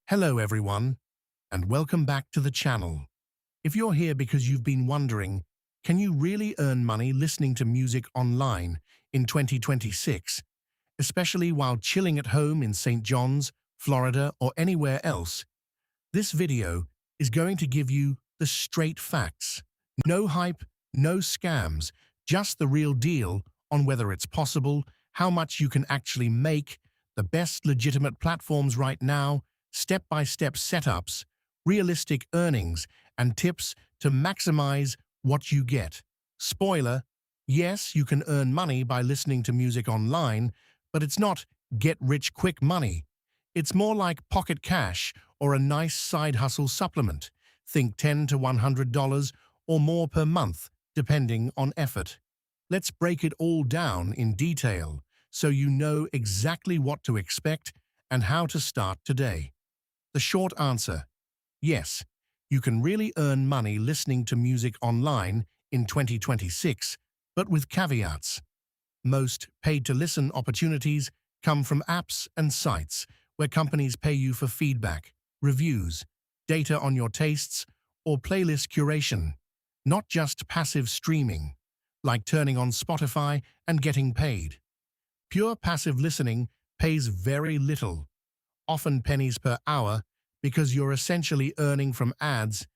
Hello everyone, and welcome back to the channel. If you're here because you've been wondering, can you really earn money listening to music online in 2026, especially while chilling at home in St. John's, Florida, or anywhere else? This video is going to give you the straight facts. No hype, no scams, just the real deal on whether it's possible, how much you can actually make, the best legitimate platforms right now, step-by-step setups, realistic earnings, and tips to maximize what you get. Spoiler, yes, you can earn money by listening to music online, but it's not get-rich-quick money. It's more like pocket cash or a nice side hustle supplement. Think $10 to $100 or more per month, depending on effort. Let's break it all down in detail so you know exactly what to expect and how to start today. The short answer: yes, you can really earn money listening to music online in 2026, but with caveats. Most paid-to-listen opportunities come from apps and sites where companies pay you for feedback, reviews, data on your tastes, or playlist curation, not just passive streaming, like turning on Spotify and getting paid. Pure passive listening pays very little, often pennies per hour, because you're essentially earning from ads,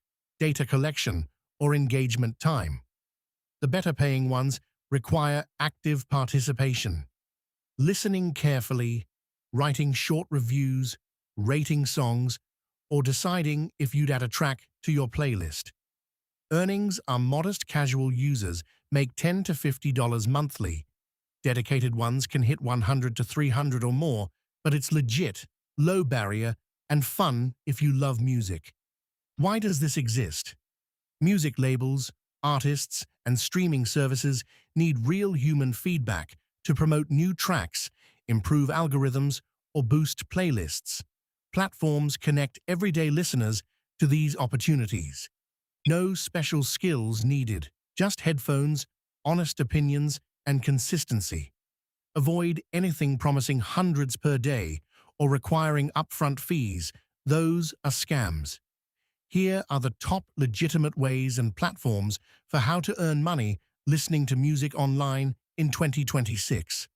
data collection, or engagement time. The better-paying ones require active participation. Listening carefully, writing short reviews, rating songs, or deciding if you'd add a track to your playlist. Earnings are modest. Casual users make $10 to $50 monthly. Dedicated ones can hit $100 to $300 or more, but it's legit, low barrier, and fun if you love music. Why does this exist? Music labels, artists, and streaming services need real human feedback to promote new tracks, improve algorithms, or boost playlists. Platforms connect everyday listeners to these opportunities. No special skills needed, just headphones, honest opinions, and consistency. Avoid anything promising hundreds per day or requiring upfront fees. Those are scams. Here are the top legitimate ways and platforms for how to earn money listening to music online in 2026.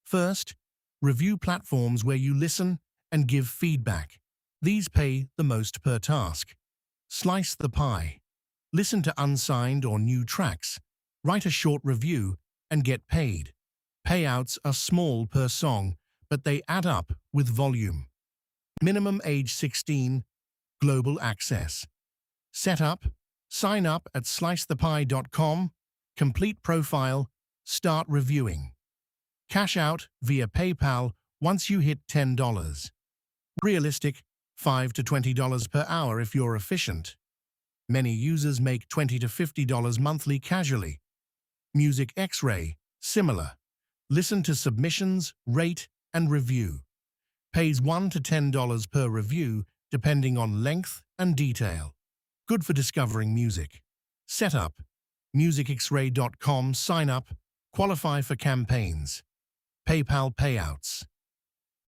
First, review platforms where you listen and give feedback. These pay the most per task. Slice the pie. Listen to unsigned or new tracks. Write a short review and get paid. Payouts are small per song, but they add up with volume. Minimum age 16, global access. Setup: sign up at slicethepie.com, complete profile, start reviewing. Cash out via PayPal once you hit $10. Realistic: $5 to $20 per hour if you're efficient. Many users make $20 to $50 monthly casually. Music X-Ray, similar. Listen to submissions, rate, and review. Pays $1 to $10 per review, depending on length and detail. Good for discovering music. Setup: musicxray.com, sign up, qualify for campaigns. PayPal payouts.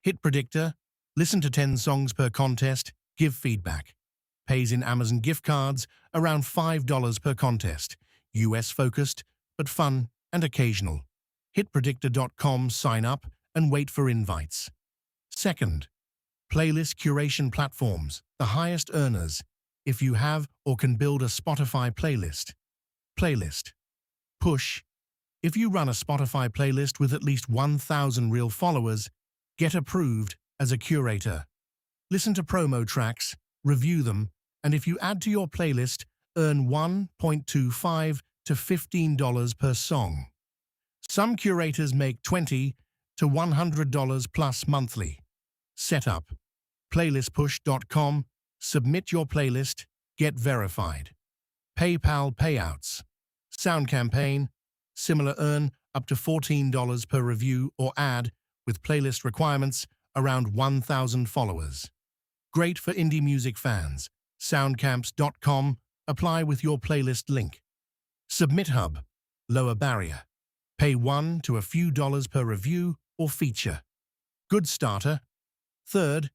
Hit predictor: listen to 10 songs per contest, give feedback. Pays in Amazon gift cards, around $5 per contest. US-focused, but fun and occasional. Hitpredictor.com, sign up and wait for invites. Second, playlist curation platforms, the highest earners, if you have or can build a Spotify playlist. Playlist. Push: if you run a Spotify playlist with at least 1,000 real followers, get approved as a curator. Listen to promo tracks, review them, and if you add to your playlist, earn $1.25 to $15 per song. Some curators make $20 to $100 plus monthly. Setup: playlistpush.com, submit your playlist, get verified. PayPal payouts. Sound campaign, similar, earn up to $14 per review or ad with playlist requirements, around 1,000 followers. Great for indie music fans. Soundcamps.com, apply with your playlist link. SubmitHub, lower barrier. Pay $1 to a few dollars per review or feature. Good starter. Third,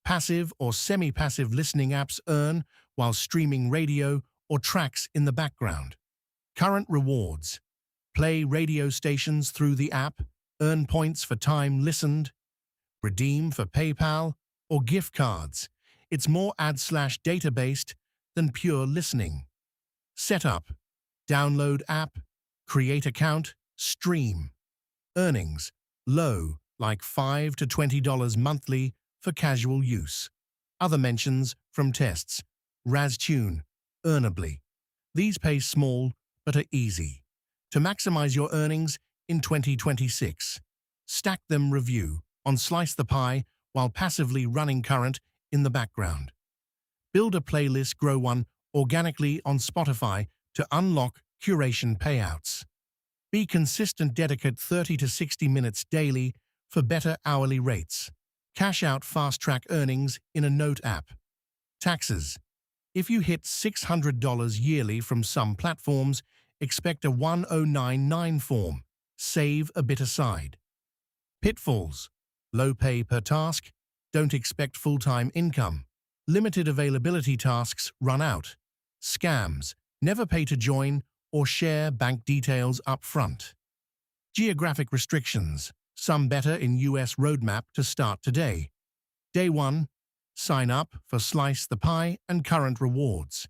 Passive or semi-passive listening apps earn while streaming radio or tracks in the background. Current rewards. Play radio stations through the app, earn points for time listened, redeem for PayPal or gift cards. It's more ad/data-based than pure listening. Setup. Download app, create account, stream. Earnings. Low, like $5 to $20 monthly for casual use. Other mentions from tests. RazTune, earnably. These pay small but are easy. To maximize your earnings in 2026, stack them review on Slice the Pie while passively running current in the background. Build a playlist, grow one organically on Spotify to unlock curation payouts. Be consistent, dedicate 30 to 60 minutes daily for better hourly rates. Cash out fast-track earnings in a Note app. Taxes. If you hit $600 yearly from some platforms, expect a 1099 form. Save a bit aside. Pitfalls. Low pay per task. Don't expect full-time income. Limited availability, tasks run out. Scams. Never pay to join or share bank details up front. Geographic restrictions. Some better in US roadmap to start today. Day 1. Sign up for Slice the Pie and current rewards.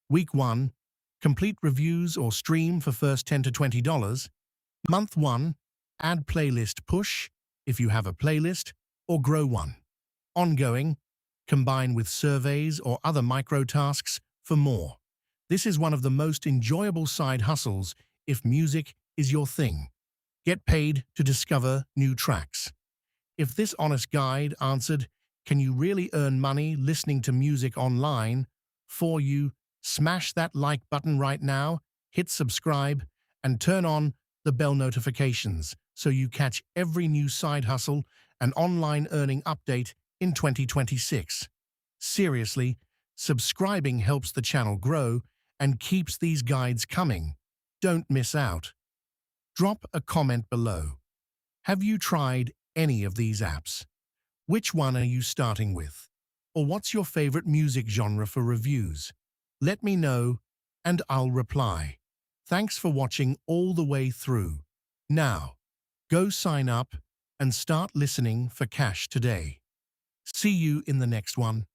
Week 1. Complete reviews or stream for first $10 to $20. Month 1. Add playlist push if you have a playlist or grow one. Ongoing. Combine with surveys or other microtasks for more. This is one of the most enjoyable side hustles if music is your thing. Get paid to discover new tracks. If this honest guide answered, "Can you really earn money listening to music online?" for you, smash that like button right now, hit subscribe, and turn on the bell notifications so you catch every new side hustle and online earning update in 2026. Seriously, subscribing helps the channel grow and keeps these guides coming. Don't miss out. Drop a comment below. Have you tried any of these apps? Which one are you starting with? Or what's your favorite music genre for reviews? Let me know and I'll reply. Thanks for watching all the way through. Now, go sign up and start listening for cash today. See you in the next one.